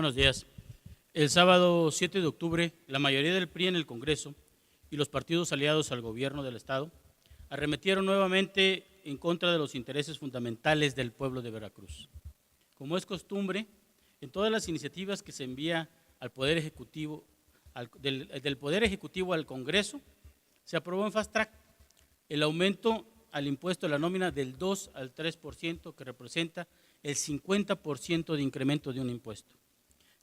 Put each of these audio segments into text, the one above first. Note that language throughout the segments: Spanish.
buenos días. El sábado 7 de octubre, la mayoría del PRI en el Congreso y los partidos aliados al gobierno del Estado arremetieron nuevamente en contra de los intereses fundamentales del pueblo de Veracruz. Como es costumbre, en todas las iniciativas que se envía al Poder Ejecutivo, del Poder Ejecutivo al Congreso, se aprobó en fast track el aumento al impuesto de la nómina del 2 al 3%, que representa el 50% de incremento de un impuesto.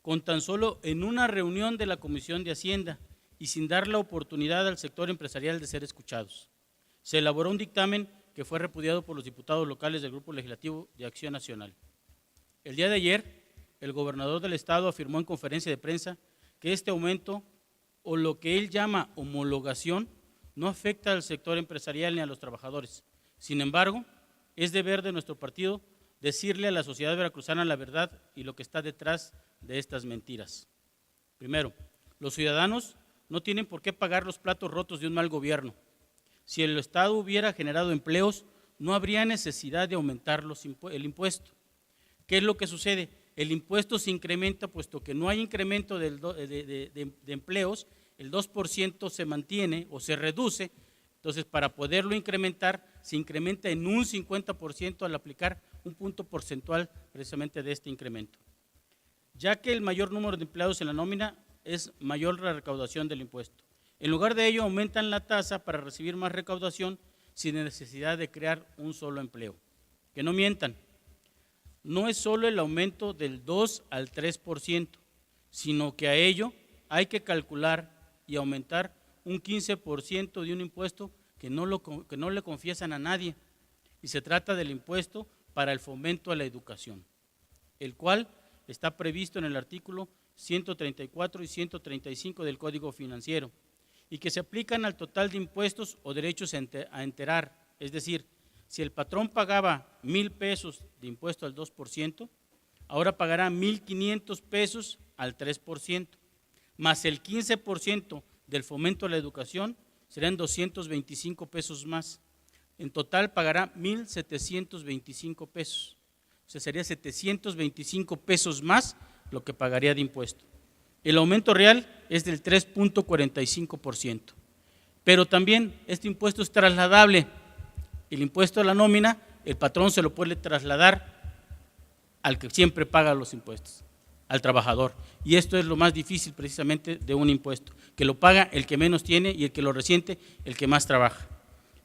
Con tan solo en una reunión de la Comisión de Hacienda y sin dar la oportunidad al sector empresarial de ser escuchados. Se elaboró un dictamen que fue repudiado por los diputados locales del Grupo Legislativo de Acción Nacional. El día de ayer, el gobernador del Estado afirmó en conferencia de prensa que este aumento, o lo que él llama homologación, no afecta al sector empresarial ni a los trabajadores. Sin embargo, es deber de nuestro partido decirle a la sociedad veracruzana la verdad y lo que está detrás de estas mentiras. Primero, los ciudadanos no tienen por qué pagar los platos rotos de un mal gobierno. Si el Estado hubiera generado empleos, no habría necesidad de aumentar el impuesto. ¿Qué es lo que sucede? El impuesto se incrementa, puesto que no hay incremento de empleos, el 2% se mantiene o se reduce. Entonces, para poderlo incrementar, se incrementa en un 50% al aplicar un punto porcentual precisamente de este incremento. Ya que el mayor número de empleados en la nómina es mayor la recaudación del impuesto. En lugar de ello, aumentan la tasa para recibir más recaudación sin necesidad de crear un solo empleo. Que no mientan, no es solo el aumento del 2 al 3%, sino que a ello hay que calcular y aumentar un 15% de un impuesto que no le confiesan a nadie, y se trata del impuesto para el fomento a la educación, el cual está previsto en el artículo 134 y 135 del Código Financiero, y que se aplican al total de impuestos o derechos a enterar. Es decir, si el patrón pagaba 1,000 pesos de impuesto al 2%, ahora pagará 1,500 pesos al 3%, más el 15% del fomento a la educación serán 225 pesos más. En total pagará 1,725 pesos. O sea, sería 725 pesos más lo que pagaría de impuesto. El aumento real es del 3.45%. Pero también este impuesto es trasladable. El impuesto a la nómina, el patrón se lo puede trasladar al que siempre paga los impuestos, al trabajador. Y esto es lo más difícil precisamente de un impuesto, que lo paga el que menos tiene y el que lo resiente, el que más trabaja.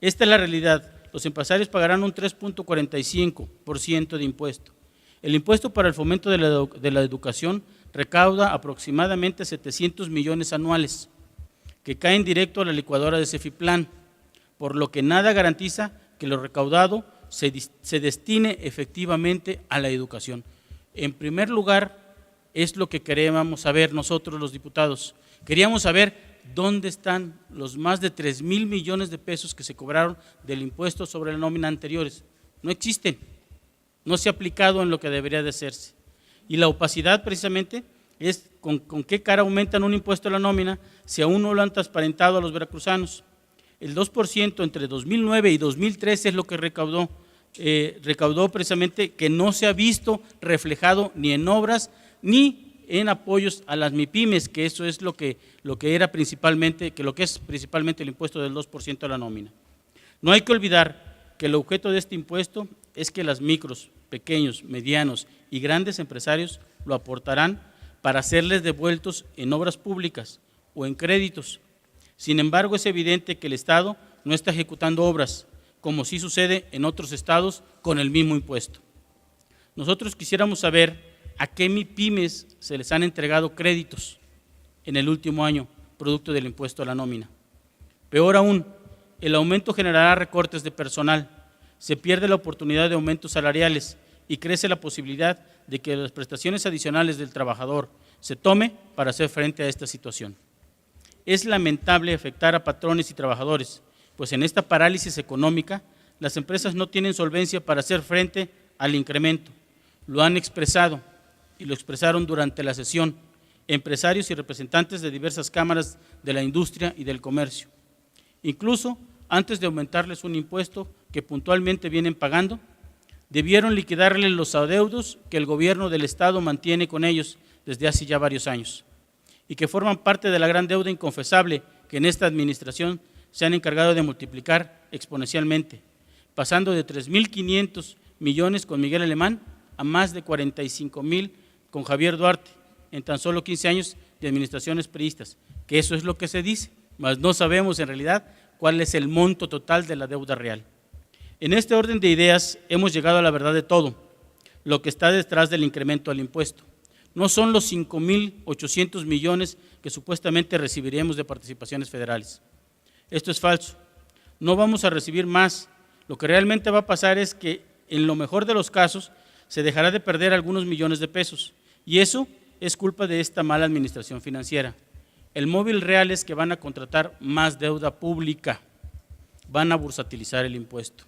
Esta es la realidad. Los empresarios pagarán un 3.45% de impuesto. El impuesto para el fomento de la educación recauda aproximadamente 700 millones anuales, que caen directo a la licuadora de Cefiplan, por lo que nada garantiza que lo recaudado se destine efectivamente a la educación. En primer lugar, es lo que queríamos saber nosotros los diputados. Queríamos saber dónde están los más de 3,000 millones de pesos que se cobraron del impuesto sobre la nómina anteriores. No existen, no se ha aplicado en lo que debería de hacerse. Y la opacidad precisamente es con qué cara aumentan un impuesto a la nómina si aún no lo han transparentado a los veracruzanos. El 2% entre 2009 y 2013 es lo que recaudó precisamente, que no se ha visto reflejado ni en obras ni en apoyos a las MIPYMES, que eso es lo que era principalmente, que lo que es principalmente el impuesto del 2% a la nómina. No hay que olvidar que el objeto de este impuesto es que las micros, pequeños, medianos y grandes empresarios lo aportarán para serles devueltos en obras públicas o en créditos. Sin embargo, es evidente que el Estado no está ejecutando obras, como sí sucede en otros estados con el mismo impuesto. Nosotros quisiéramos saber a qué MIPYMES se les han entregado créditos en el último año, producto del impuesto a la nómina. Peor aún, el aumento generará recortes de personal, se pierde la oportunidad de aumentos salariales y crece la posibilidad de que las prestaciones adicionales del trabajador se tome para hacer frente a esta situación. Es lamentable afectar a patrones y trabajadores, pues en esta parálisis económica las empresas no tienen solvencia para hacer frente al incremento. Lo han expresado y lo expresaron durante la sesión empresarios y representantes de diversas cámaras de la industria y del comercio. Incluso antes de aumentarles un impuesto que puntualmente vienen pagando, debieron liquidarles los adeudos que el gobierno del Estado mantiene con ellos desde hace ya varios años y que forman parte de la gran deuda inconfesable que en esta administración se han encargado de multiplicar exponencialmente, pasando de 3.500 millones con Miguel Alemán a más de 45.000 con Javier Duarte en tan solo 15 años de administraciones priistas, que eso es lo que se dice, mas no sabemos en realidad cuál es el monto total de la deuda real. En este orden de ideas hemos llegado a la verdad de todo, lo que está detrás del incremento al impuesto. No son los 5.800 millones que supuestamente recibiremos de participaciones federales. Esto es falso. No vamos a recibir más. Lo que realmente va a pasar es que, en lo mejor de los casos, se dejará de perder algunos millones de pesos. Y eso es culpa de esta mala administración financiera. El móvil real es que van a contratar más deuda pública. Van a bursatilizar el impuesto.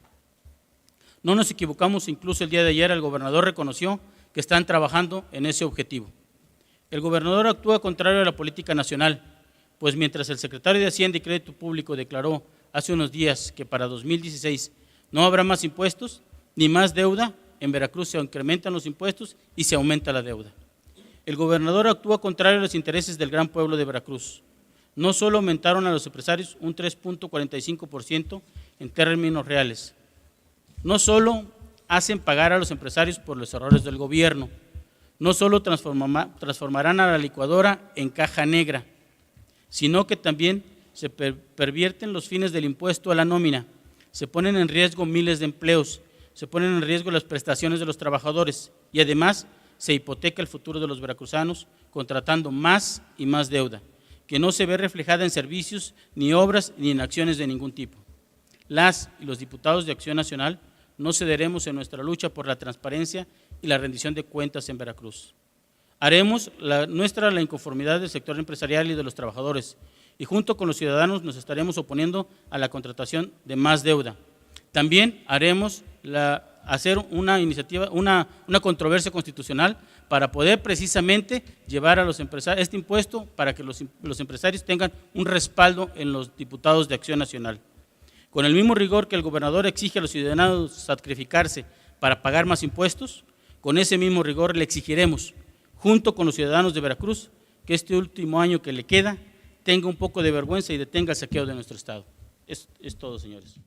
No nos equivocamos, incluso el día de ayer el gobernador reconoció que están trabajando en ese objetivo. El gobernador actúa contrario a la política nacional, pues mientras el secretario de Hacienda y Crédito Público declaró hace unos días que para 2016 no habrá más impuestos ni más deuda, en Veracruz se incrementan los impuestos y se aumenta la deuda. El gobernador actúa contrario a los intereses del gran pueblo de Veracruz. No solo aumentaron a los empresarios un 3.45% en términos reales, no solo hacen pagar a los empresarios por los errores del gobierno, no solo transformarán a la licuadora en caja negra, sino que también se pervierten los fines del impuesto a la nómina, se ponen en riesgo miles de empleos, se ponen en riesgo las prestaciones de los trabajadores y además se hipoteca el futuro de los veracruzanos contratando más y más deuda, que no se ve reflejada en servicios, ni obras, ni en acciones de ningún tipo. Las y los diputados de Acción Nacional no cederemos en nuestra lucha por la transparencia y la rendición de cuentas en Veracruz. Haremos la inconformidad del sector empresarial y de los trabajadores y junto con los ciudadanos nos estaremos oponiendo a la contratación de más deuda. También haremos hacer una iniciativa, una controversia constitucional para poder precisamente llevar a los empresarios este impuesto para que los empresarios tengan un respaldo en los diputados de Acción Nacional. Con el mismo rigor que el gobernador exige a los ciudadanos sacrificarse para pagar más impuestos, con ese mismo rigor le exigiremos, junto con los ciudadanos de Veracruz, que este último año que le queda tenga un poco de vergüenza y detenga el saqueo de nuestro Estado. Es todo, señores.